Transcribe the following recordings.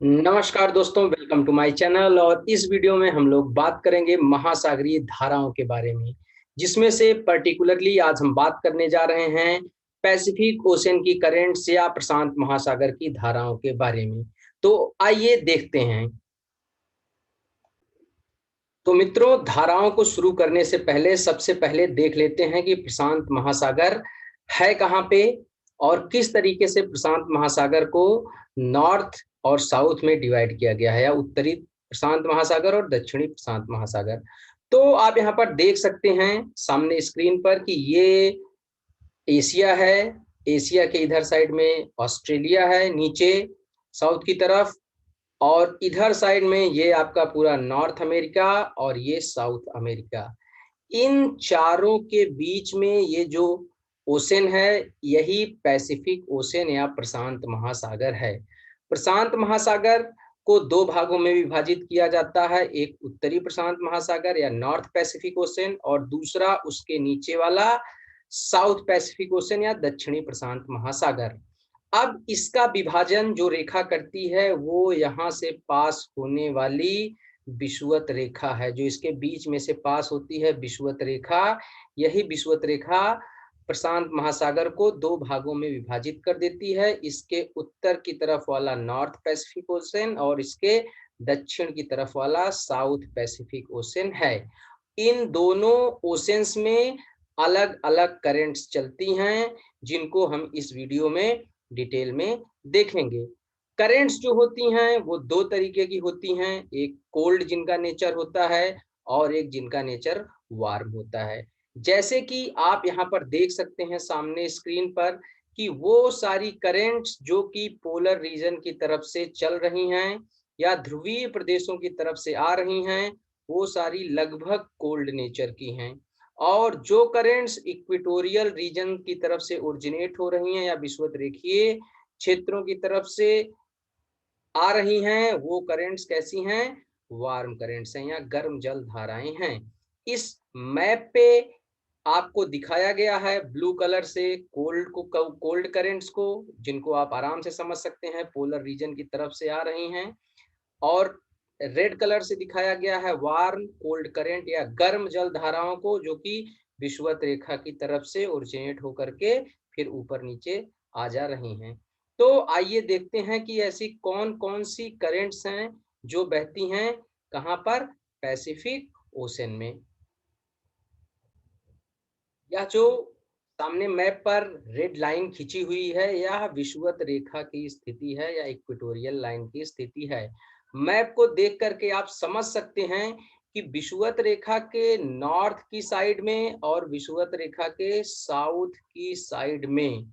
नमस्कार दोस्तों, welcome to my channel. और इस वीडियो में हम लोग बात करेंगे महासागरीय धाराओं के बारे में, जिसमें से पर्टिकुलरली आज हम बात करने जा रहे हैं पैसिफिक ओशन की करेंट्स या प्रशांत महासागर की धाराओं के बारे में। तो आइए देखते हैं। तो मित्रों, धाराओं को शुरू करने से पहले सबसे पहले देख लेते हैं कि प्रशांत महासागर है कहाँ पे और किस तरीके से प्रशांत महासागर को नॉर्थ और साउथ में डिवाइड किया गया है, या उत्तरी प्रशांत महासागर और दक्षिणी प्रशांत महासागर। तो आप यहाँ पर देख सकते हैं सामने स्क्रीन पर कि ये एशिया है। एशिया के इधर साइड में ऑस्ट्रेलिया है नीचे साउथ की तरफ, और इधर साइड में ये आपका पूरा नॉर्थ अमेरिका और ये साउथ अमेरिका। इन चारों के बीच में ये जो ओशन है, यही पैसिफिक ओशन या प्रशांत महासागर है। प्रशांत महासागर को दो भागों में विभाजित किया जाता है, एक उत्तरी प्रशांत महासागर या नॉर्थ पैसिफिक ओशन, और दूसरा उसके नीचे वाला साउथ पैसिफिक ओशन या दक्षिणी प्रशांत महासागर। अब इसका विभाजन जो रेखा करती है वो यहाँ से पास होने वाली विषुवत रेखा है, जो इसके बीच में से पास होती है विषुवत रेखा। यही विषुवत रेखा प्रशांत महासागर को दो भागों में विभाजित कर देती है। इसके उत्तर की तरफ वाला नॉर्थ पैसिफिक ओशन और इसके दक्षिण की तरफ वाला साउथ पैसिफिक ओशन है। इन दोनों ओशंस में अलग अलग करंट्स चलती हैं, जिनको हम इस वीडियो में डिटेल में देखेंगे। करेंट्स जो होती हैं वो दो तरीके की होती हैं, एक कोल्ड जिनका नेचर होता है और एक जिनका नेचर वार्म होता है। जैसे कि आप यहाँ पर देख सकते हैं सामने स्क्रीन पर कि वो सारी करेंट्स जो कि पोलर रीजन की तरफ से चल रही हैं या ध्रुवीय प्रदेशों की तरफ से आ रही हैं, वो सारी लगभग कोल्ड नेचर की हैं। और जो करेंट्स इक्वेटोरियल रीजन की तरफ से ओरिजिनेट हो रही हैं या विषुवत रेखीय क्षेत्रों की तरफ से आ रही हैं, वो करेंट्स कैसी हैं? वार्म करेंट्स हैं या गर्म जल धाराएं हैं। इस मैप पे आपको दिखाया गया है ब्लू कलर से कोल्ड करेंट्स को, जिनको आप आराम से समझ सकते हैं पोलर रीजन की तरफ से आ रही हैं, और रेड कलर से दिखाया गया है वार्म कोल्ड करंट या गर्म जल धाराओं को, जो कि विषुवत रेखा की तरफ से ओरिजिनेट होकर के फिर ऊपर नीचे आ जा रही हैं। तो आइए देखते हैं कि ऐसी कौन कौन सी करंट्स हैं जो बहती हैं कहाँ पर? पैसिफिक ओशन में। यह जो सामने मैप पर रेड लाइन खींची हुई है, यह विषुवत रेखा की स्थिति है या इक्वेटोरियल लाइन की स्थिति है। मैप को देख करके आप समझ सकते हैं कि विषुवत रेखा के नॉर्थ की साइड में और विषुवत रेखा के साउथ की साइड में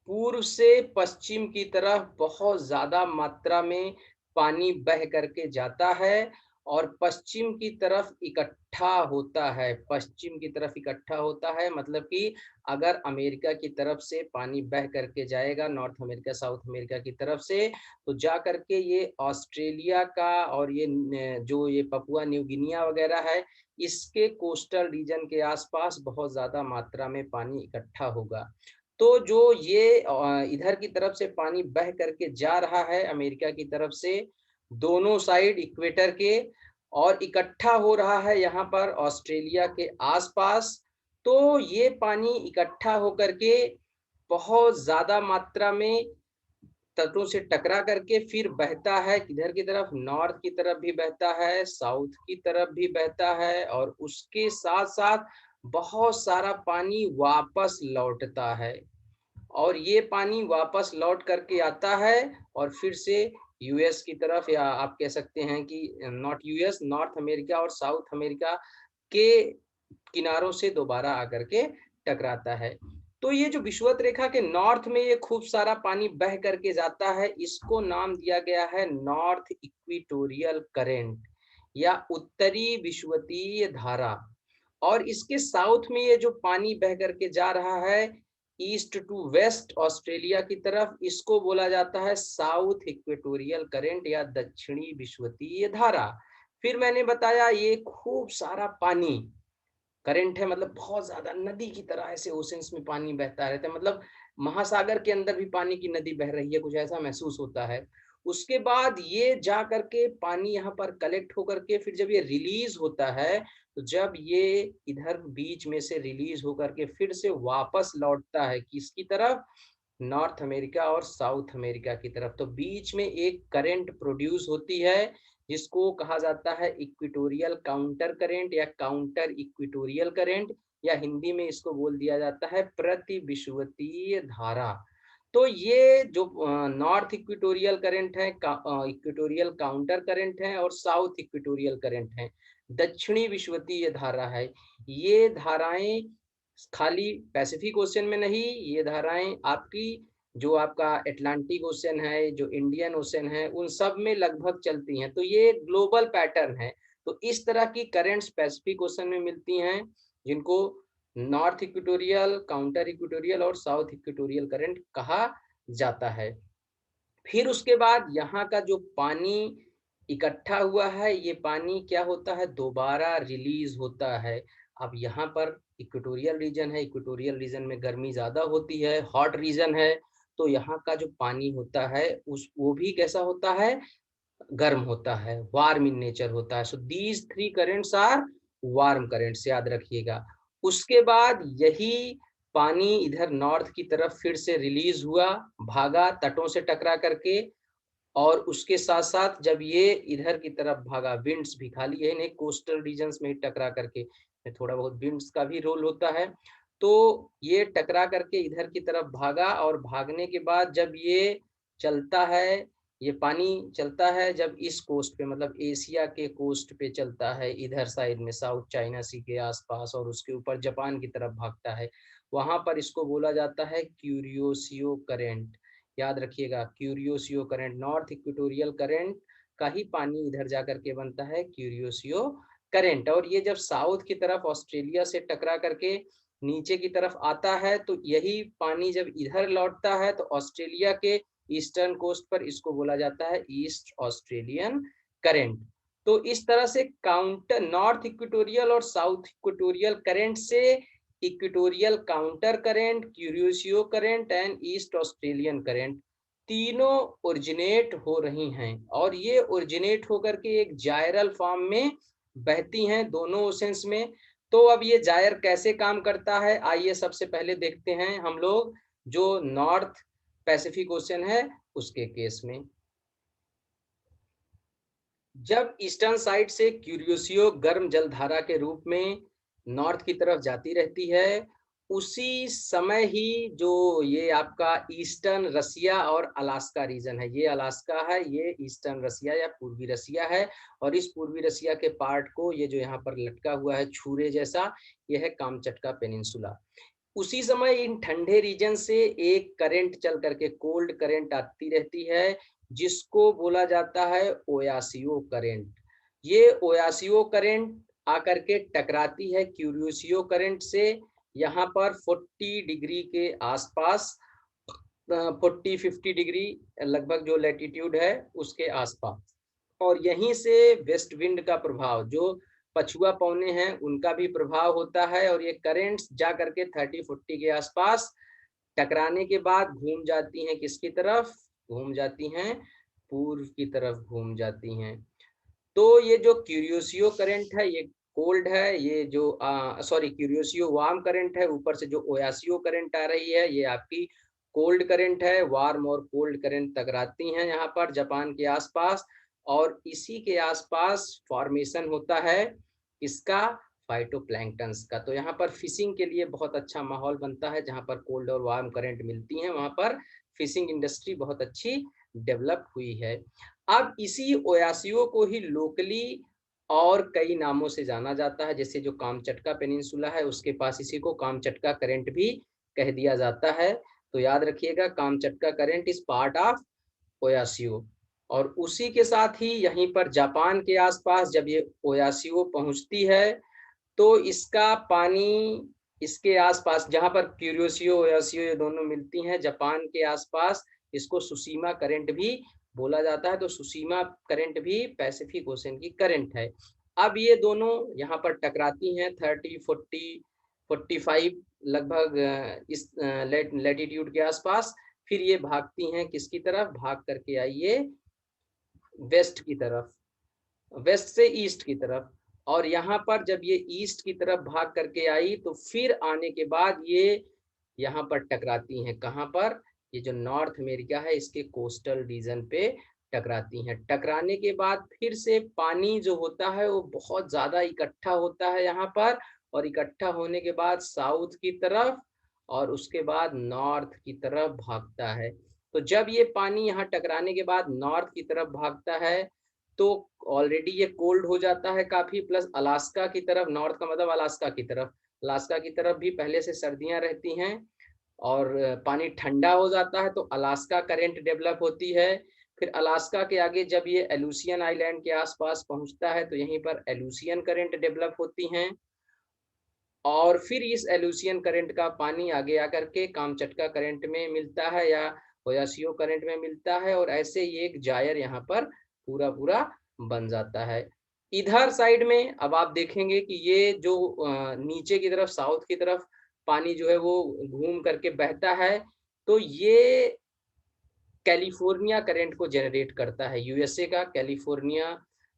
पूर्व से पश्चिम की तरफ बहुत ज्यादा मात्रा में पानी बह करके जाता है और पश्चिम की तरफ इकट्ठा होता है। पश्चिम की तरफ इकट्ठा होता है मतलब कि अगर अमेरिका की तरफ से पानी बह करके जाएगा, नॉर्थ अमेरिका साउथ अमेरिका की तरफ से, तो जा करके ये ऑस्ट्रेलिया का और ये जो ये पपुआ न्यू गिनिया वगैरह है, इसके कोस्टल रीजन के आसपास बहुत ज्यादा मात्रा में पानी इकट्ठा होगा। तो जो ये इधर की तरफ से पानी बह करके जा रहा है अमेरिका की तरफ से, दोनों साइड इक्वेटर के, और इकट्ठा हो रहा है यहाँ पर ऑस्ट्रेलिया के आसपास। तो ये पानी इकट्ठा होकर के बहुत ज्यादा मात्रा में तटों से टकरा करके फिर बहता है किधर की तरफ? नॉर्थ की तरफ भी बहता है, साउथ की तरफ भी बहता है, और उसके साथ साथ बहुत सारा पानी वापस लौटता है। और ये पानी वापस लौट करके आता है और फिर से यूएस की तरफ, या आप कह सकते हैं कि नॉट यूएस, नॉर्थ अमेरिका और साउथ अमेरिका के किनारों से दोबारा आकर के टकराता है। तो ये जो विषुवत रेखा के नॉर्थ में ये खूब सारा पानी बह करके जाता है, इसको नाम दिया गया है नॉर्थ इक्वेटोरियल करंट या उत्तरी विषुवतीय धारा। और इसके साउथ में ये जो पानी बह करके जा रहा है ईस्ट टू वेस्ट ऑस्ट्रेलिया की तरफ, इसको बोला जाता है साउथ इक्वेटोरियल करंट या दक्षिणी विषुवतीय धारा। फिर मैंने बताया ये खूब सारा पानी करंट है, मतलब बहुत ज्यादा नदी की तरह ऐसे ओशंस में पानी बहता रहता है, मतलब महासागर के अंदर भी पानी की नदी बह रही है, कुछ ऐसा महसूस होता है। उसके बाद ये जा करके पानी यहाँ पर कलेक्ट होकर के फिर जब ये रिलीज होता है, तो जब ये इधर बीच में से रिलीज होकर के फिर से वापस लौटता है किसकी तरफ, नॉर्थ अमेरिका और साउथ अमेरिका की तरफ, तो बीच में एक करंट प्रोड्यूस होती है जिसको कहा जाता है इक्वेटोरियल काउंटर करंट या काउंटर इक्वेटोरियल करंट, या हिंदी में इसको बोल दिया जाता है प्रतिविषुवतीय धारा। तो ये जो नॉर्थ इक्वेटोरियल करंट है, इक्वेटोरियल काउंटर करंट है, और साउथ इक्वेटोरियल करंट है, दक्षिणी विषुवतीय धारा है। ये धाराएं खाली पैसिफिक ओशन में नहीं, ये धाराएं आपकी जो आपका अटलांटिक ओशन है, जो इंडियन ओशन है, उन सब में लगभग चलती हैं। तो ये ग्लोबल पैटर्न है। तो इस तरह की करंट्स पैसिफिक ओशन में मिलती हैं जिनको नॉर्थ इक्वेटोरियल, काउंटर इक्वेटोरियल और साउथ इक्वेटोरियल करंट कहा जाता है। फिर उसके बाद यहाँ का जो पानी इकट्ठा हुआ है, ये पानी क्या होता है, दोबारा रिलीज होता है। अब यहाँ पर इक्वेटोरियल रीजन है, इक्वेटोरियल रीजन में गर्मी ज्यादा होती है, हॉट रीजन है, तो यहाँ का जो पानी होता है उस वो भी कैसा होता है, गर्म होता है, वार्म इन नेचर होता है। So these three currents are warm currents, याद रखिएगा। उसके बाद यही पानी इधर नॉर्थ की तरफ फिर से रिलीज हुआ, भागा तटों से टकरा करके, और उसके साथ साथ जब ये इधर की तरफ भागा, विंड्स भी खाली है नहीं, कोस्टल रीजन्स में टकरा करके, थोड़ा बहुत विंड्स का भी रोल होता है। तो ये टकरा करके इधर की तरफ भागा, और भागने के बाद जब ये चलता है, ये पानी चलता है जब इस कोस्ट पे, मतलब एशिया के कोस्ट पे चलता है, इधर साइड में साउथ चाइना सी के आसपास, और उसके ऊपर जापान की तरफ भागता है, वहां पर इसको बोला जाता है क्यूरियोसियो करेंट। याद रखिएगा, क्यूरियोसियो करंट, नॉर्थ इक्वेटोरियल करंट का ही पानी इधर जाकर के बनता है क्यूरियोसियो करंट। और ये जब साउथ की तरफ ऑस्ट्रेलिया से टकरा करके नीचे की तरफ आता है, तो यही पानी जब इधर लौटता है तो ऑस्ट्रेलिया के ईस्टर्न कोस्ट पर इसको बोला जाता है ईस्ट ऑस्ट्रेलियन करंट। तो इस तरह से काउंटर नॉर्थ इक्वेटोरियल और साउथ इक्वेटोरियल करंट से equatorial counter current, Kuroshio current and east Australian current तीनों ओरिजिनेट हो रही हैं, और ये ओरिजिनेट होकर के एक जायरल फॉर्म में बहती हैं दोनों ओशंस में। तो अब ये जायर कैसे काम करता है, आइए सबसे पहले देखते हैं हम लोग जो नॉर्थ पैसिफिक ओशन है उसके केस में। जब ईस्टर्न साइड से क्यूरियोसियो गर्म जलधारा के रूप में नॉर्थ की तरफ जाती रहती है, उसी समय ही जो ये आपका ईस्टर्न रसिया और अलास्का रीजन है, ये अलास्का है, ये ईस्टर्न रसिया या पूर्वी रसिया है, और इस पूर्वी रसिया के पार्ट को ये जो यहाँ पर लटका हुआ है छुरे जैसा, ये है कामचटका पेनिनसुला। उसी समय इन ठंडे रीजन से एक करंट चल करके कोल्ड करंट आती रहती है, जिसको बोला जाता है ओयासियो करंट। ये ओयासियो करंट आकर के टकराती है क्यूरियोसियो करंट से, यहाँ पर 40 डिग्री के आसपास, 40-50 डिग्री लगभग जो लैटिट्यूड है उसके आसपास, और यहीं से वेस्ट विंड का प्रभाव, जो पछुआ पौने हैं उनका भी प्रभाव होता है, और ये करेंट्स जा करके 30-40 के आसपास टकराने के बाद घूम जाती हैं किसकी तरफ, घूम जाती हैं पूर्व की तरफ घूम जाती हैं। तो ये जो क्यूरियोसियो करंट है ये कोल्ड है, ये जो सॉरी क्यूरियोसियो वार्म करंट है, ऊपर से जो ओयासियो करंट आ रही है ये आपकी कोल्ड करंट है। वार्म और कोल्ड करंट टकराती हैं यहाँ पर जापान के आसपास, और इसी के आसपास फॉर्मेशन होता है इसका, फाइटोप्लैंक्टन्स का। तो यहाँ पर फिशिंग के लिए बहुत अच्छा माहौल बनता है, जहाँ पर कोल्ड और वार्म करंट मिलती हैं वहाँ पर फिशिंग इंडस्ट्री बहुत अच्छी डेवलप हुई है। अब इसी ओयासियो को ही लोकली और कई नामों से जाना जाता है, जैसे जो कामचटका पेनिनसुला है उसके पास इसी को कामचटका करंट भी कह दिया जाता है। तो याद रखिएगा, Kamchatka current is part of ओयासियो। और उसी के साथ ही यहीं पर जापान के आसपास जब ये ओयासियो पहुंचती है, तो इसका पानी इसके आसपास, जहां पर क्यूरियोसियो ओयासियो ये दोनों मिलती हैं जापान के आसपास, इसको सुशीमा करंट भी बोला जाता है। तो सुशीमा करंट भी पैसिफिक ओशन की करंट है। अब ये दोनों यहाँ पर टकराती हैं 30-40-45 लगभग इस लैटिट्यूड के आसपास, फिर ये भागती हैं किसकी तरफ, भाग करके आइए वेस्ट की तरफ, वेस्ट से ईस्ट की तरफ, और यहाँ पर जब ये ईस्ट की तरफ भाग करके आई तो फिर आने के बाद ये यहाँ पर टकराती हैं। कहाँ पर? ये जो नॉर्थ अमेरिका है इसके कोस्टल रीजन पे टकराती हैं। टकराने के बाद फिर से पानी जो होता है वो बहुत ज्यादा इकट्ठा होता है यहाँ पर, और इकट्ठा होने के बाद साउथ की तरफ और उसके बाद नॉर्थ की तरफ भागता है। तो जब ये पानी यहाँ टकराने के बाद नॉर्थ की तरफ भागता है तो ऑलरेडी ये कोल्ड हो जाता है काफी, प्लस अलास्का की तरफ, नॉर्थ का मतलब अलास्का की तरफ, अलास्का की तरफ भी पहले से सर्दियां रहती हैं और पानी ठंडा हो जाता है तो अलास्का करंट डेवलप होती है। फिर अलास्का के आगे जब ये एलुसियन आइलैंड के आसपास पहुंचता है तो यहीं पर एलुसियन करंट डेवलप होती हैं, और फिर इस एलुसियन करंट का पानी आगे आकर के कामचटका करंट में मिलता है या होयासियो करंट में मिलता है, और ऐसे ये एक जायर यहाँ पर पूरा पूरा बन जाता है। इधर साइड में अब आप देखेंगे कि ये जो नीचे की तरफ साउथ की तरफ पानी जो है वो घूम करके बहता है, तो ये कैलिफोर्निया करंट को जनरेट करता है। यूएसए का कैलिफोर्निया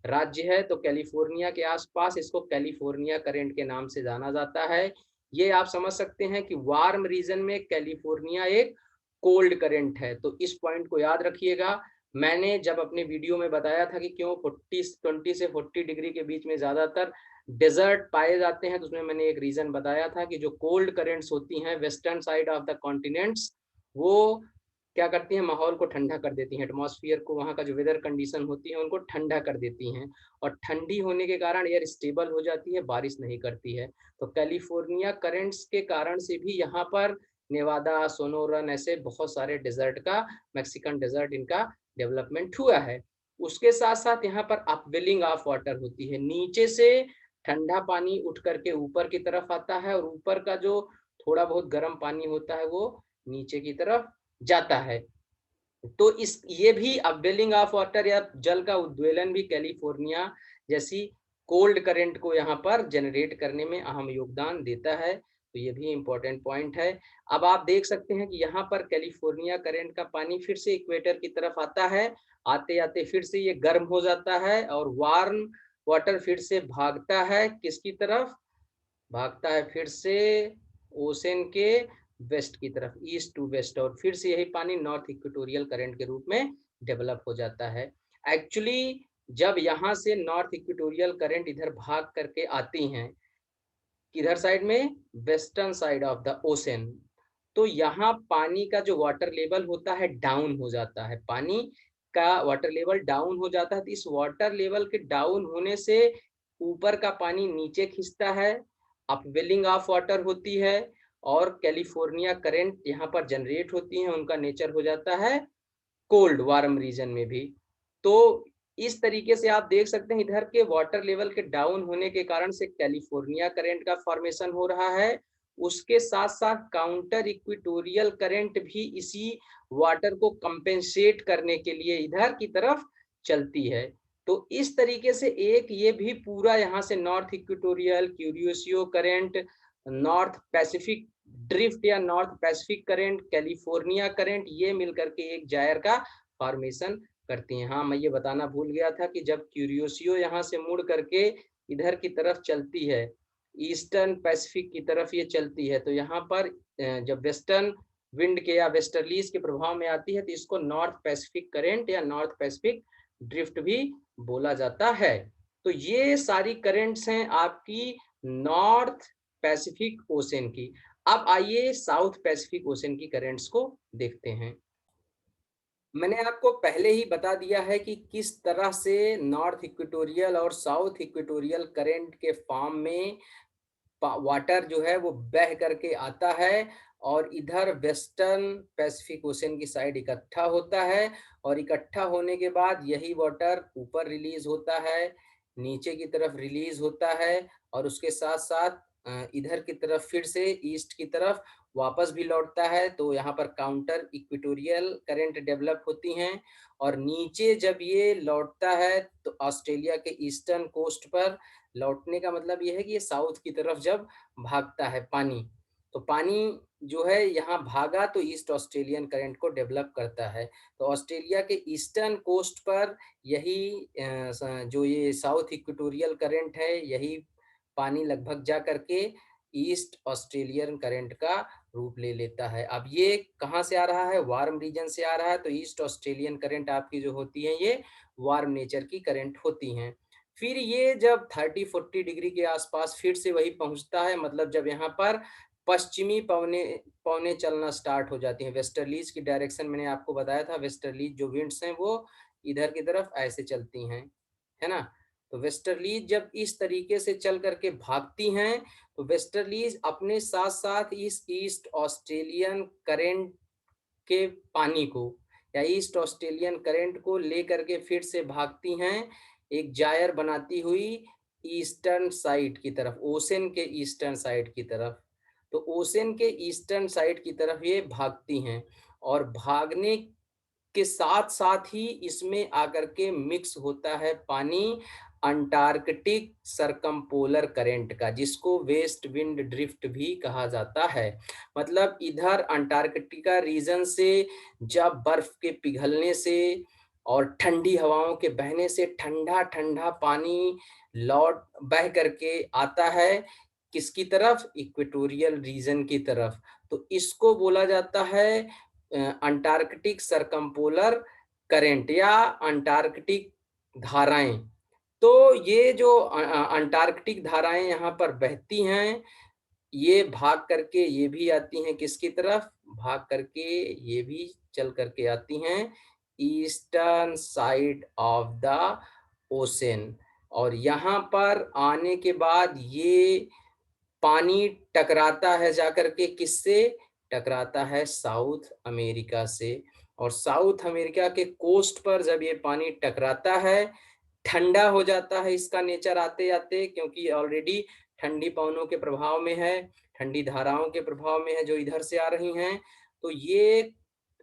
राज्य है, तो कैलिफोर्निया के आसपास इसको कैलिफोर्निया करंट के नाम से जाना जाता है। ये आप समझ सकते हैं कि वार्म रीजन में कैलिफोर्निया एक कोल्ड करंट है, तो इस पॉइंट को याद रखिएगा। मैंने जब अपने वीडियो में बताया था कि क्यों 20 से 40 डिग्री के बीच में ज्यादातर डेजर्ट पाए जाते हैं, तो उसमें मैंने एक रीजन बताया था कि जो कोल्ड करंट्स होती हैं western side of the continents, वो क्या करती हैं, माहौल को ठंडा कर देती हैं, एटमॉस्फेयर को, वहाँ का जो वेदर कंडीशन होती है उनको ठंडा कर देती हैं, और ठंडी होने के कारण एयर स्टेबल हो जाती है, बारिश नहीं करती है। तो कैलिफोर्निया करंट्स के कारण से भी यहाँ पर नेवादा, सोनोरन, ऐसे बहुत सारे डेजर्ट का, मैक्सिकन डेजर्ट इनका डेवलपमेंट हुआ है। उसके साथ साथ यहाँ पर अपवेलिंग ऑफ वाटर होती है, नीचे से ठंडा पानी उठ करके ऊपर की तरफ आता है, और ऊपर का जो थोड़ा बहुत गर्म पानी होता है वो नीचे की तरफ जाता है। तो इस ये भी अपवेलिंग ऑफ वाटर या जल का उद्वेलन भी कैलिफोर्निया जैसी कोल्ड करंट को यहाँ पर जनरेट करने में अहम योगदान देता है, तो ये भी इंपॉर्टेंट पॉइंट है। अब आप देख सकते हैं कि यहाँ पर कैलिफोर्निया करंट का पानी फिर से इक्वेटर की तरफ आता है, आते आते फिर से ये गर्म हो जाता है और वार्म वाटर फिर से भागता है, किसकी तरफ भागता है, फिर से ओशन के वेस्ट की तरफ, ईस्ट टू वेस्ट, और फिर से यही पानी नॉर्थ इक्वेटोरियल करंट के रूप में डेवलप हो जाता है। एक्चुअली जब यहाँ से नॉर्थ इक्वेटोरियल करंट इधर भाग करके आती हैं, किधर साइड में, western side of the ocean, तो यहाँ पानी का जो वाटर लेवल होता है डाउन हो जाता है, पानी का वाटर लेवल डाउन हो जाता है। तो इस वाटर लेवल के डाउन होने से ऊपर का पानी नीचे खिंचता है, अपवेलिंग ऑफ वाटर होती है, और कैलिफोर्निया करंट यहाँ पर जनरेट होती हैं, उनका नेचर हो जाता है कोल्ड, वार्म रीजन में भी। तो इस तरीके से आप देख सकते हैं इधर के वाटर लेवल के डाउन होने के कारण से कैलिफोर्निया करंट का फॉर्मेशन हो रहा है। उसके साथ साथ काउंटर इक्वेटोरियल करंट भी इसी वाटर को कंपेंसेट करने के लिए इधर की तरफ चलती है। तो इस तरीके से एक ये भी पूरा यहाँ से north equatorial, Kuroshio current, north Pacific drift या north Pacific current, California current, ये मिलकर के एक जायर का फॉर्मेशन करती हैं। हाँ, मैं ये बताना भूल गया था कि जब क्यूरियोसियो यहाँ से मुड़ करके इधर की तरफ चलती है, ईस्टर्न पैसिफिक की तरफ ये चलती है, तो यहाँ पर जब वेस्टर्न विंड के या वेस्टर्लीज के प्रभाव में आती है तो इसको नॉर्थ पैसिफिक करंट या नॉर्थ पैसिफिक ड्रिफ्ट भी बोला जाता है। तो ये सारी करंट्स हैं आपकी नॉर्थ पैसिफिक ओशन की। अब आइए साउथ पैसिफिक ओशन की करंट्स को देखते हैं। मैंने आपको पहले ही बता दिया है कि किस तरह से नॉर्थ इक्वेटोरियल और साउथ इक्वेटोरियल करंट के फॉर्म में वाटर जो है वो बह करके आता है और इधर वेस्टर्न पैसिफिक ओशन की साइड इकट्ठा होता है, और इकट्ठा होने के बाद यही वाटर ऊपर रिलीज होता है, नीचे की तरफ रिलीज होता है, और उसके साथ साथ इधर की तरफ फिर से ईस्ट की तरफ वापस भी लौटता है। तो यहाँ पर काउंटर इक्वेटोरियल करंट डेवलप होती हैं, और नीचे जब ये लौटता है तो ऑस्ट्रेलिया के ईस्टर्न कोस्ट पर लौटने का मतलब ये है कि ये साउथ की तरफ जब भागता है पानी, तो पानी जो है यहाँ भागा तो ईस्ट ऑस्ट्रेलियन करंट को डेवलप करता है। तो ऑस्ट्रेलिया के ईस्टर्न कोस्ट पर यही जो ये साउथ इक्वेटोरियल करंट है, यही पानी लगभग जा करके ईस्ट ऑस्ट्रेलियन करंट का रूप ले लेता है। अब ये कहाँ से आ रहा है? वार्म रीजन से आ रहा है, तो ईस्ट ऑस्ट्रेलियन करंट आपकी जो होती है ये वार्म नेचर की करंट होती हैं। फिर ये जब 30-40 डिग्री के आसपास फिर से वही पहुंचता है, मतलब जब यहाँ पर पश्चिमी पवने पवने चलना स्टार्ट हो जाती हैं। वेस्टर्लीज की डायरेक्शन मैंने आपको बताया था, वेस्टर्लीज जो विंड्स हैं वो इधर की तरफ ऐसे चलती हैं, है ना? तो वेस्टर्लीज जब इस तरीके से चल करके भागती हैं, तो वेस्टर्लीज अपने साथ साथ इस ईस्ट ऑस्ट्रेलियन करंट के पानी को या ईस्ट ऑस्ट्रेलियन करंट को लेकर के फिर से भागती हैं एक जायर बनाती हुई ईस्टर्न साइड की तरफ, ओशन के ईस्टर्न साइड की तरफ। तो ओशन के ईस्टर्न साइड की तरफ ये भागती हैं और भागने के साथ साथ ही इसमें आकर के मिक्स होता है पानी अंटार्कटिक सरकमपोलर करंट का, जिसको वेस्ट विंड ड्रिफ्ट भी कहा जाता है। मतलब इधर अंटार्कटिका रीजन से जब बर्फ के पिघलने से और ठंडी हवाओं के बहने से ठंडा ठंडा पानी लौट बह करके आता है किसकी तरफ? इक्वेटोरियल रीजन की तरफ। तो इसको बोला जाता है अंटार्कटिक सरकमपोलर करंट या अंटार्कटिक धाराएं। तो ये जो अंटार्कटिक धाराएं यहाँ पर बहती हैं, ये भाग करके ये भी आती हैं किसकी तरफ? भाग करके ये भी चल करके आती हैं eastern side of the ocean. और यहाँ पर आने के बाद ये पानी टकराता है जाकर के किससे? टकराता है साउथ अमेरिका से। और साउथ अमेरिका के कोस्ट पर जब ये पानी टकराता है, ठंडा हो जाता है इसका नेचर आते आते, क्योंकि ऑलरेडी ठंडी पवनों के प्रभाव में है, ठंडी धाराओं के प्रभाव में है जो इधर से आ रही हैं। तो ये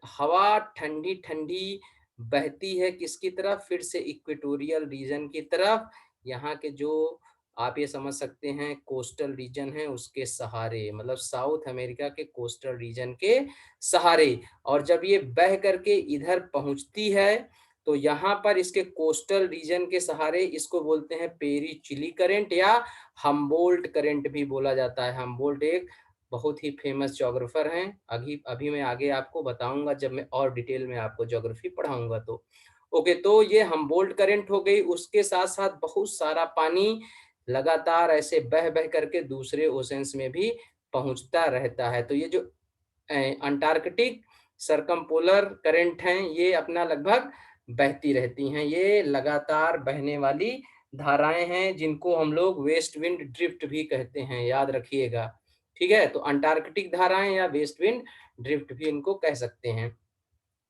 हवा ठंडी ठंडी बहती है किसकी तरफ? फिर से इक्वेटोरियल रीजन की तरफ। यहाँ के जो आप ये समझ सकते हैं कोस्टल रीजन है उसके सहारे, मतलब साउथ अमेरिका के कोस्टल रीजन के सहारे। और जब ये बह करके इधर पहुंचती है, तो यहाँ पर इसके कोस्टल रीजन के सहारे इसको बोलते हैं पेरी चिली करंट या हम्बोल्ट करंट भी बोला जाता है। हम्बोल्ट एक बहुत ही फेमस ज्योग्राफर हैं। अभी अभी मैं आगे आपको बताऊंगा जब मैं और डिटेल में आपको ज्योग्राफी पढ़ाऊंगा तो। ओके, तो ये हम्बोल्ट करंट हो गई। उसके साथ साथ बहुत सारा पानी लगातार ऐसे बह बह करके दूसरे ओशंस में भी पहुंचता रहता है। तो ये जो अंटार्कटिक सरकमपोलर करंट हैं, ये अपना लगभग बहती रहती हैं। ये लगातार बहने वाली धाराएं हैं जिनको हम लोग वेस्ट विंड ड्रिफ्ट भी कहते हैं, याद रखिएगा। ठीक है, तो अंटार्कटिक धाराएं या वेस्ट विंड ड्रिफ्ट भी इनको कह सकते हैं।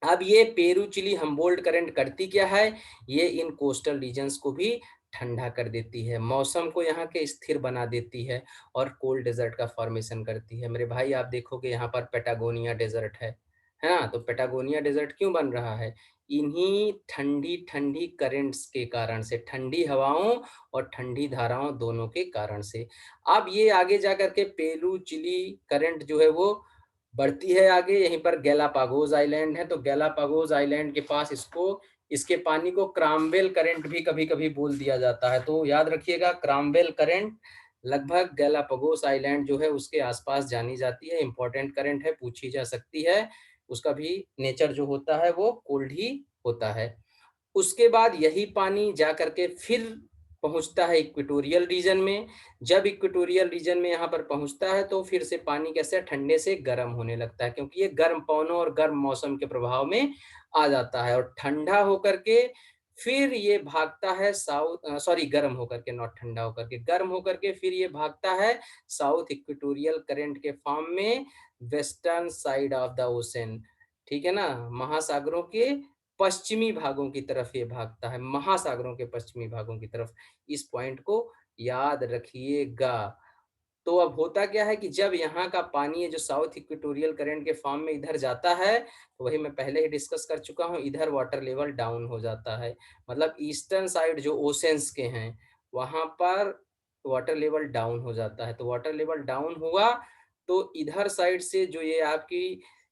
अब ये पेरू चिली हम्बोल्ट करंट करती क्या है? ये इन कोस्टल रीजन्स को भी ठंडा कर देती है, मौसम को यहाँ के स्थिर बना देती है और कोल्ड डेजर्ट का फॉर्मेशन करती है। मेरे भाई आप देखोगे यहाँ पर पेटागोनिया डेजर्ट है ना? तो पेटागोनिया डेजर्ट क्यों बन रहा है? इन्हीं ठंडी ठंडी करंट्स के कारण से, ठंडी हवाओं और ठंडी धाराओं दोनों के कारण से। अब ये आगे जा करके पेरू चिली करंट जो है वो बढ़ती है आगे। यहीं पर गैलापागोस आइलैंड है, तो गैलापागोस आइलैंड के पास इसको, इसके पानी को क्रामवेल करंट भी कभी कभी बोल दिया जाता है। तो याद रखिएगा क्रामवेल करंट लगभग गैलापागोस आइलैंड जो है उसके आसपास जानी जाती है। इंपॉर्टेंट करंट है, पूछी जा सकती है। उसका भी नेचर जो होता है वो कोल्ड ही होता है। उसके बाद यही पानी जा करके फिर पहुंचता है इक्वेटोरियल रीजन में। जब इक्वेटोरियल रीजन में यहाँ पर पहुंचता है तो फिर से पानी कैसे ठंडे से गर्म होने लगता है, क्योंकि ये गर्म पवनों और गर्म मौसम के प्रभाव में आ जाता है। और ठंडा होकर के फिर ये भागता है साउथ, सॉरी गर्म होकर के, नॉट ठंडा होकर के, गर्म होकर के फिर ये भागता है साउथ इक्वेटोरियल करंट के फॉर्म में western side of the ocean. ठीक है ना? महासागरों के पश्चिमी भागों की तरफ ये भागता है, महासागरों के पश्चिमी भागों की तरफ। इस पॉइंट को याद रखिएगा। तो अब होता क्या है कि जब यहाँ का पानी है जो साउथ इक्वेटोरियल करंट के फॉर्म में इधर जाता है, तो वही मैं पहले ही डिस्कस कर चुका हूँ, इधर वाटर लेवल डाउन हो जाता है। मतलब ईस्टर्न साइड जो ओशंस के हैं वहां पर वाटर लेवल डाउन हो जाता है। तो वाटर लेवल डाउन हुआ तो इधर साइड से जो ये आपकी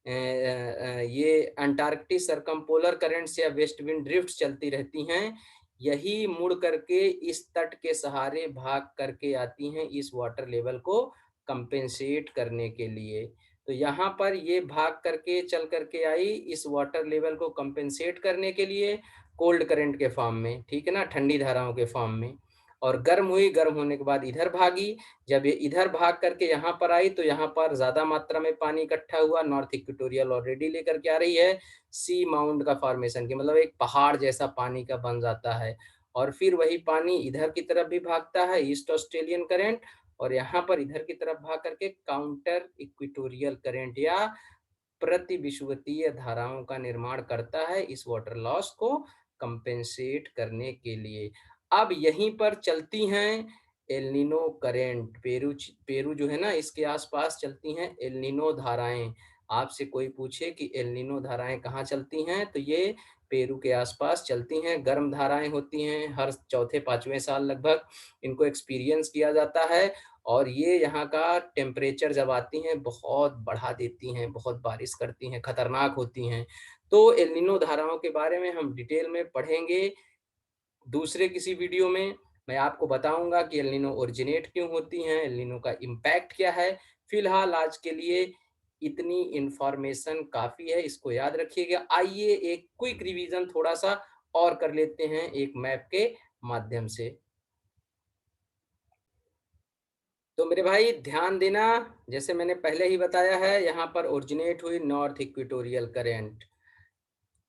ये अंटार्कटिक सरकमपोलर करंट्स या वेस्ट विंड ड्रिफ्ट चलती रहती हैं, यही मुड़ करके इस तट के सहारे भाग करके आती हैं इस वाटर लेवल को कंपेंसेट करने के लिए। तो यहाँ पर ये भाग करके चल करके आई इस वाटर लेवल को कंपेंसेट करने के लिए कोल्ड करंट के फॉर्म में, ठीक है ना, ठंडी धाराओं के फॉर्म में। और गर्म हुई, गर्म होने के बाद इधर भागी। जब ये इधर भाग करके यहाँ पर आई तो यहाँ पर ज्यादा मात्रा में पानी इकट्ठा हुआ, नॉर्थ इक्वेटोरियल ऑलरेडी लेकर के आ रही है सी माउंट का फॉर्मेशन की, मतलब एक पहाड़ जैसा पानी का बन जाता है। और फिर वही पानी इधर की तरफ भी भागता है, ईस्ट ऑस्ट्रेलियन करंट, और यहाँ पर इधर की तरफ भाग करके काउंटर इक्वेटोरियल करंट या प्रति विषुवतीय धाराओं का निर्माण करता है इस वाटर लॉस को कंपेंसेट करने के लिए। अब यहीं पर चलती हैं एल्निनो करंट, पेरू पेरू जो है ना इसके आसपास चलती हैं एल्निनो धाराएं। आपसे कोई पूछे कि एल्निनो धाराएं कहाँ चलती हैं, तो ये पेरू के आसपास चलती हैं। गर्म धाराएं होती हैं, हर चौथे पांचवें साल लगभग इनको एक्सपीरियंस किया जाता है, और ये यहाँ का टेम्परेचर जब आती हैं बहुत बढ़ा देती हैं, बहुत बारिश करती हैं, खतरनाक होती हैं। तो एल्निनो धाराओं के बारे में हम डिटेल में पढ़ेंगे दूसरे किसी वीडियो में। मैं आपको बताऊंगा कि एल्निनो ओरिजिनेट क्यों होती हैं, एल्निनो का इम्पैक्ट क्या है। फिलहाल आज के लिए इतनी इंफॉर्मेशन काफी है, इसको याद रखिएगा। आइए एक क्विक रिवीजन थोड़ा सा और कर लेते हैं एक मैप के माध्यम से। तो मेरे भाई ध्यान देना, जैसे मैंने पहले ही बताया है, यहाँ पर ओरिजिनेट हुई नॉर्थ इक्वेटोरियल करंट,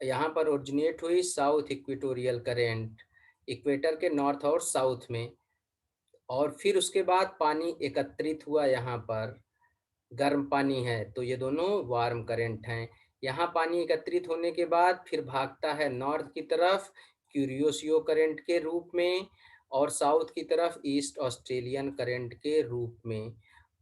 यहाँ पर ओरिजिनेट हुई साउथ इक्वेटोरियल करंट, इक्वेटर के नॉर्थ और साउथ में। और फिर उसके बाद पानी एकत्रित हुआ यहाँ पर, गर्म पानी है, तो ये दोनों वार्म करंट हैं। यहाँ पानी एकत्रित होने के बाद फिर भागता है नॉर्थ की तरफ क्यूरियोसियो करंट के रूप में, और साउथ की तरफ ईस्ट ऑस्ट्रेलियन करंट के रूप में।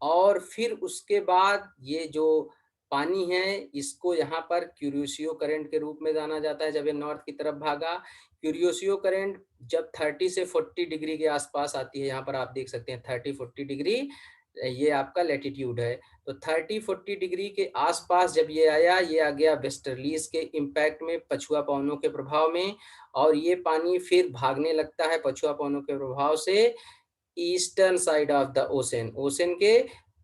और फिर उसके बाद ये जो पानी है इसको यहाँ पर क्यूरियोसियो करंट के रूप में जाना जाता है। जब ये नॉर्थ की तरफ भागा, क्यूरियोसियो करंट जब 30 से 40 डिग्री के आसपास आती है, यहाँ पर आप देख सकते हैं 30-40 डिग्री, ये आपका लेटीट्यूड है। तो 30-40 डिग्री के आसपास जब ये आया, ये आ गया वेस्टर्लीज के इम्पैक्ट में, पछुआ पवनों के प्रभाव में, और ये पानी फिर भागने लगता है पछुआ पवनों के प्रभाव से eastern side of the ocean, ocean के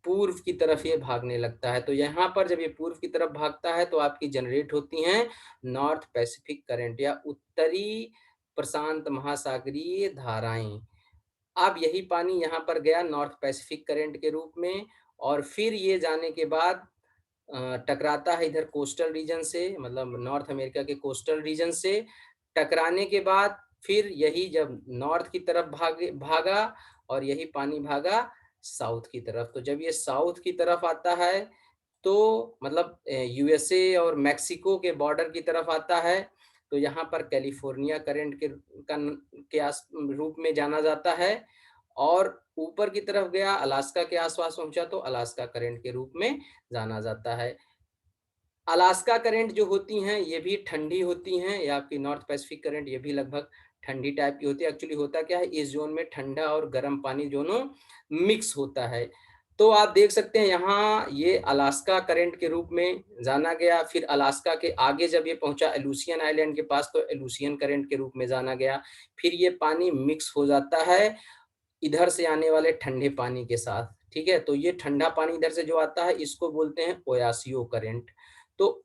पूर्व की तरफ ये भागने लगता है। तो यहाँ पर जब ये पूर्व की तरफ भागता है तो आपकी जनरेट होती हैं नॉर्थ पैसिफिक करंट या उत्तरी प्रशांत महासागरीय धाराएं। अब यही पानी यहाँ पर गया नॉर्थ पैसिफिक करंट के रूप में, और फिर ये जाने के बाद टकराता है इधर कोस्टल रीजन से, मतलब नॉर्थ अमेरिका के कोस्टल रीजन से। टकराने के बाद फिर यही जब नॉर्थ की तरफ भागा, और यही पानी भागा साउथ की तरफ। तो जब ये साउथ की तरफ आता है तो मतलब यूएसए और मैक्सिको के बॉर्डर की तरफ आता है, तो यहाँ पर कैलिफोर्निया करंट के रूप में जाना जाता है। और ऊपर की तरफ गया, अलास्का के आसपास पहुंचा तो अलास्का करंट के रूप में जाना जाता है। अलास्का करंट जो होती हैं ये भी ठंडी होती हैं, या आपकी नॉर्थ पैसिफिक करंट ये भी लगभग ठंडी टाइप की होती है। एक्चुअली होता क्या है, इस जोन में ठंडा और गर्म पानी दोनों मिक्स होता है। तो आप देख सकते हैं यहाँ ये अलास्का करंट के रूप में जाना गया। फिर अलास्का के आगे जब ये पहुंचा एलुसियन आइलैंड के पास तो एलुसियन करंट के रूप में जाना गया। फिर ये पानी मिक्स हो जाता है इधर से आने वाले ठंडे पानी के साथ, ठीक है। तो ये ठंडा पानी इधर से जो आता है इसको बोलते हैं ओयासियो करंट। तो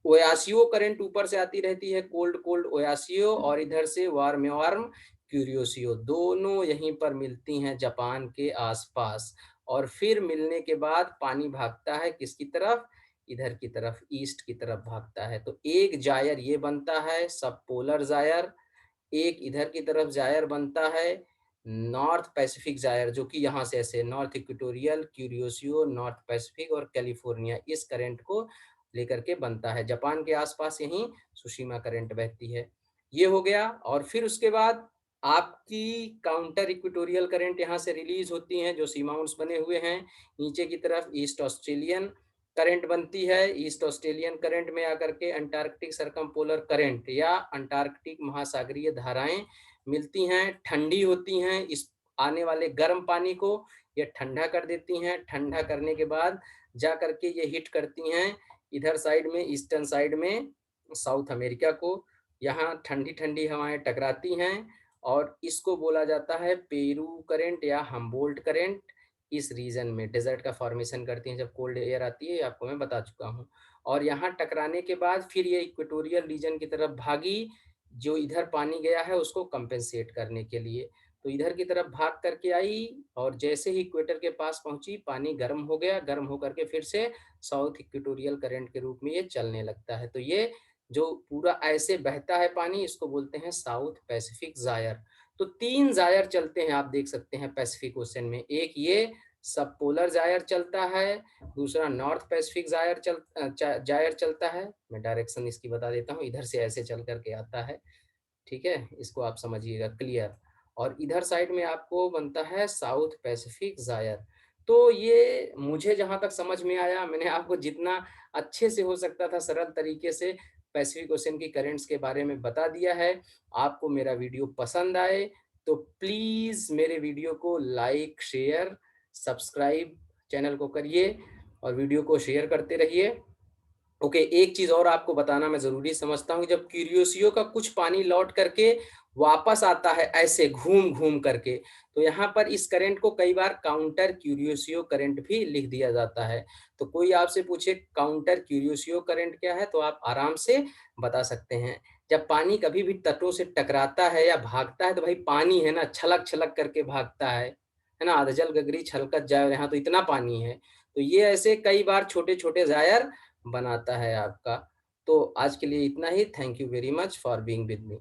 ओयासियो करंट ऊपर से आती रहती है, कोल्ड कोल्ड ओयासियो, और इधर से वार्म वार्म क्यूरियोसियो, दोनों यहीं पर मिलती हैं जापान के आसपास। और फिर मिलने के बाद पानी भागता है किसकी तरफ, इधर की तरफ, ईस्ट की तरफ भागता है। तो एक जायर ये बनता है सब पोलर जायर, एक इधर की तरफ जायर बनता है नॉर्थ पैसिफिक जायर, जो कि यहाँ से ऐसे नॉर्थ इक्वेटोरियल, क्यूरियोसियो, नॉर्थ पैसिफिक और कैलिफोर्निया इस करंट को लेकर के बनता है। जापान के आसपास यहीं सुशीमा करंट बहती है। ये हो गया। और फिर उसके बाद आपकी काउंटर इक्वेटोरियल करंट यहाँ से रिलीज होती हैं जो सी माउंट्स बने हुए हैं। नीचे की तरफ ईस्ट ऑस्ट्रेलियन करंट बनती है। ईस्ट ऑस्ट्रेलियन करंट में आकर के अंटार्कटिक सरकमपोलर करंट या अंटार्कटिक महासागरीय धाराएं मिलती हैं, ठंडी होती हैं। इस आने वाले गर्म पानी को ये ठंडा कर देती हैं। ठंडा करने के बाद जा करके ये हिट करती हैं इधर साइड में, ईस्टर्न साइड में साउथ अमेरिका को। यहाँ ठंडी ठंडी हवाएं टकराती हैं और इसको बोला जाता है पेरू करंट या हम्बोल्ट करंट। इस रीजन में डेजर्ट का फॉर्मेशन करती हैं जब कोल्ड एयर आती है, ये आपको मैं बता चुका हूँ। और यहाँ टकराने के बाद फिर ये इक्वेटोरियल रीजन की तरफ भागी, जो इधर पानी गया है उसको कंपेंसेट करने के लिए। तो इधर की तरफ भाग करके आई और जैसे ही इक्वेटर के पास पहुंची पानी गर्म हो गया, गर्म होकर के फिर से साउथ इक्वेटोरियल करंट के रूप में ये चलने लगता है। तो ये जो पूरा ऐसे बहता है पानी, इसको बोलते हैं साउथ पैसिफिक जायर। तो 3 जायर चलते हैं, आप देख सकते हैं पैसिफिक ओशन में। एक ये सब पोलर जायर चलता है, दूसरा नॉर्थ पैसिफिक जायर चलता है। मैं डायरेक्शन इसकी बता देता हूँ, इधर से ऐसे चल करके आता है, ठीक है, इसको आप समझिएगा क्लियर। और इधर साइड में आपको बनता है साउथ पैसिफिक जायर। तो ये मुझे जहां तक समझ में आया, मैंने आपको जितना अच्छे से हो सकता था सरल तरीके से पैसिफिक ओशन की करेंट्स के बारे में बता दिया है। आपको मेरा वीडियो पसंद आए तो प्लीज मेरे वीडियो को लाइक शेयर सब्सक्राइब चैनल को करिए और वीडियो को शेयर करते रहिए। ओके, एक चीज और आपको बताना मैं जरूरी समझता हूँ, जब क्यूरियोसियो का कुछ पानी लौट करके वापस आता है ऐसे घूम घूम करके, तो यहाँ पर इस करंट को कई बार काउंटर क्यूरियोसियो करंट भी लिख दिया जाता है। तो कोई आपसे पूछे काउंटर क्यूरियोसियो करंट क्या है, तो आप आराम से बता सकते हैं। जब पानी कभी भी तटों से टकराता है या भागता है, तो भाई पानी है ना, छलक छलक करके भागता है ना, अधजल गगरी छलकत जाए, यहाँ तो इतना पानी है। तो ये ऐसे कई बार छोटे छोटे जायर बनाता है आपका। तो आज के लिए इतना ही। Thank you very much for being with me.